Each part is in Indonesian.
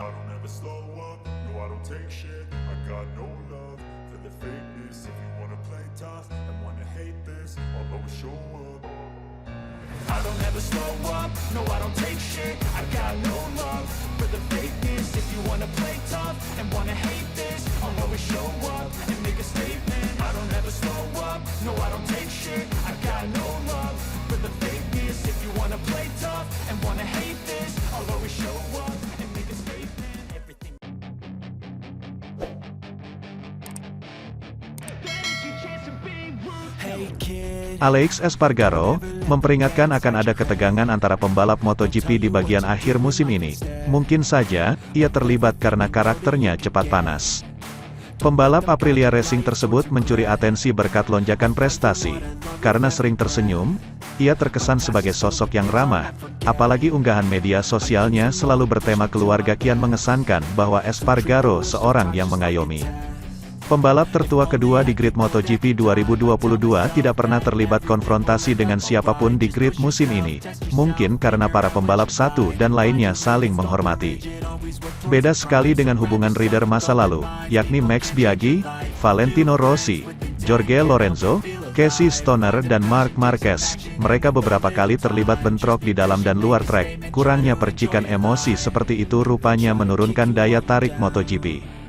I don't ever slow up, no I don't take shit. I got no love for the fakeness. If you wanna play tough and wanna hate this, I'll always show up. I don't ever slow up, no I don't take shit. I got no love for the fakeness. If you wanna play tough and wanna hate this, I'll always show up and make a statement. I don't ever slow up, no I don't take shit. I got no love for the fakeness. If you wanna play tough and wanna hate this, I'll always show up and make a statement. Everything. Alex Espargaro memperingatkan akan ada ketegangan antara pembalap MotoGP di bagian akhir musim ini. Mungkin saja, ia terlibat karena karakternya cepat panas. Pembalap Aprilia Racing tersebut mencuri atensi berkat lonjakan prestasi. Karena sering tersenyum, ia terkesan sebagai sosok yang ramah, apalagi unggahan media sosialnya selalu bertema keluarga kian mengesankan bahwa Espargaro seorang yang mengayomi. Pembalap tertua kedua di grid MotoGP 2022 tidak pernah terlibat konfrontasi dengan siapapun di grid musim ini. Mungkin karena para pembalap satu dan lainnya saling menghormati. Beda sekali dengan hubungan rider masa lalu, yakni Max Biaggi, Valentino Rossi, Jorge Lorenzo, Casey Stoner dan Marc Marquez. Mereka beberapa kali terlibat bentrok di dalam dan luar trek. Kurangnya percikan emosi seperti itu rupanya menurunkan daya tarik MotoGP.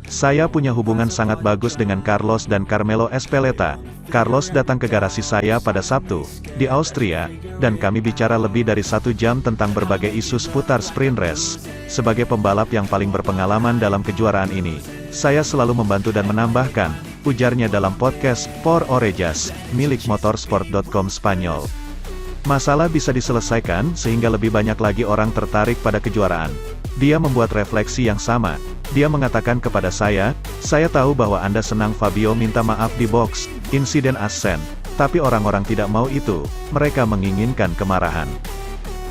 Saya punya hubungan sangat bagus dengan Carlos dan Carmelo Ezpeleta. Carlos datang ke garasi saya pada Sabtu, di Austria, dan kami bicara lebih dari 1 jam tentang berbagai isu seputar sprint race. Sebagai pembalap yang paling berpengalaman dalam kejuaraan ini, saya selalu membantu dan menambahkan, ujarnya dalam podcast Por Orejas, milik motorsport.com Spanyol. Masalah bisa diselesaikan sehingga lebih banyak lagi orang tertarik pada kejuaraan. Dia membuat refleksi yang sama. Dia mengatakan kepada saya tahu bahwa Anda senang Fabio minta maaf di box, insiden Assen. Tapi orang-orang tidak mau itu, mereka menginginkan kemarahan.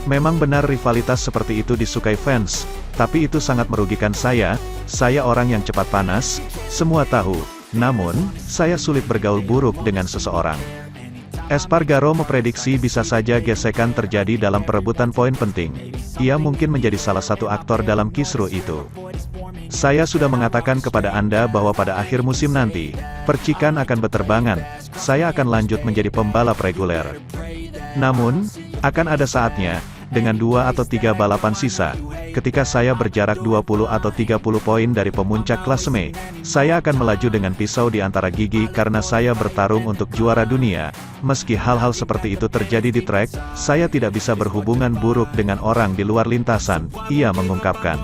Memang benar rivalitas seperti itu disukai fans, tapi itu sangat merugikan saya orang yang cepat panas, semua tahu. Namun, saya sulit bergaul buruk dengan seseorang. Espargaro memprediksi bisa saja gesekan terjadi dalam perebutan poin penting. Ia mungkin menjadi salah satu aktor dalam kisruh itu. Saya sudah mengatakan kepada Anda bahwa pada akhir musim nanti, percikan akan berterbangan. Saya akan lanjut menjadi pembalap reguler. Namun, akan ada saatnya, dengan 2 atau 3 balapan sisa, ketika saya berjarak 20 atau 30 poin dari pemuncak klaseme, saya akan melaju dengan pisau di antara gigi karena saya bertarung untuk juara dunia. Meski hal-hal seperti itu terjadi di trek, saya tidak bisa berhubungan buruk dengan orang di luar lintasan, ia mengungkapkan.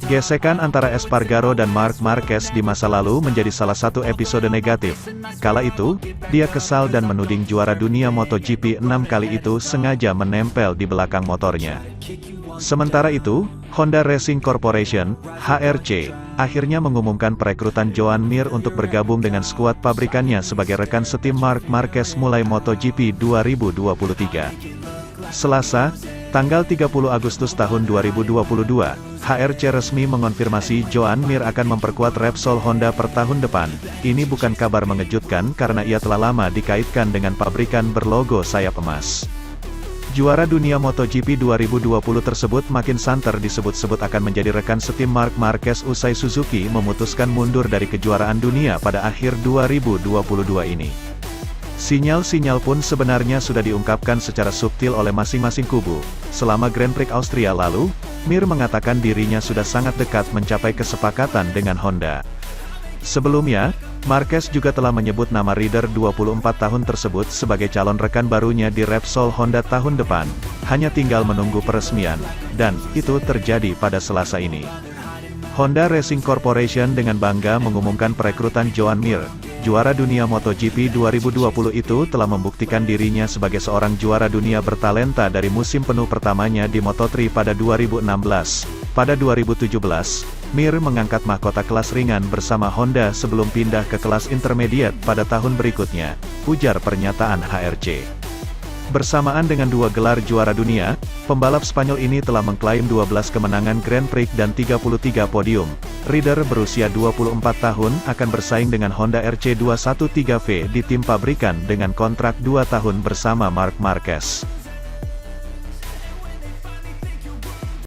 Gesekan antara Espargaro dan Marc Marquez di masa lalu menjadi salah satu episode negatif. Kala itu, dia kesal dan menuding juara dunia MotoGP 6 kali itu sengaja menempel di belakang motornya. Sementara itu, Honda Racing Corporation, HRC, akhirnya mengumumkan perekrutan Joan Mir untuk bergabung dengan skuad pabrikannya sebagai rekan setim Marc Marquez mulai MotoGP 2023. Selasa, tanggal 30 Agustus tahun 2022, HRC resmi mengonfirmasi Joan Mir akan memperkuat Repsol Honda per tahun depan. Ini bukan kabar mengejutkan karena ia telah lama dikaitkan dengan pabrikan berlogo sayap emas. Juara dunia MotoGP 2020 tersebut makin santer disebut-sebut akan menjadi rekan setim Marc Marquez usai Suzuki memutuskan mundur dari kejuaraan dunia pada akhir 2022 ini. Sinyal-sinyal pun sebenarnya sudah diungkapkan secara subtil oleh masing-masing kubu. Selama Grand Prix Austria lalu, Mir mengatakan dirinya sudah sangat dekat mencapai kesepakatan dengan Honda. Sebelumnya, Marquez juga telah menyebut nama rider 24 tahun tersebut sebagai calon rekan barunya di Repsol Honda tahun depan. Hanya tinggal menunggu peresmian, dan itu terjadi pada Selasa ini. Honda Racing Corporation dengan bangga mengumumkan perekrutan Joan Mir. Juara dunia MotoGP 2020 itu telah membuktikan dirinya sebagai seorang juara dunia bertalenta dari musim penuh pertamanya di Moto3 pada 2016. Pada 2017, Mir mengangkat mahkota kelas ringan bersama Honda sebelum pindah ke kelas intermediate pada tahun berikutnya, ujar pernyataan HRC. Bersamaan dengan 2 gelar juara dunia, pembalap Spanyol ini telah mengklaim 12 kemenangan Grand Prix dan 33 podium. Rider berusia 24 tahun akan bersaing dengan Honda RC213V di tim pabrikan dengan kontrak 2 tahun bersama Marc Marquez.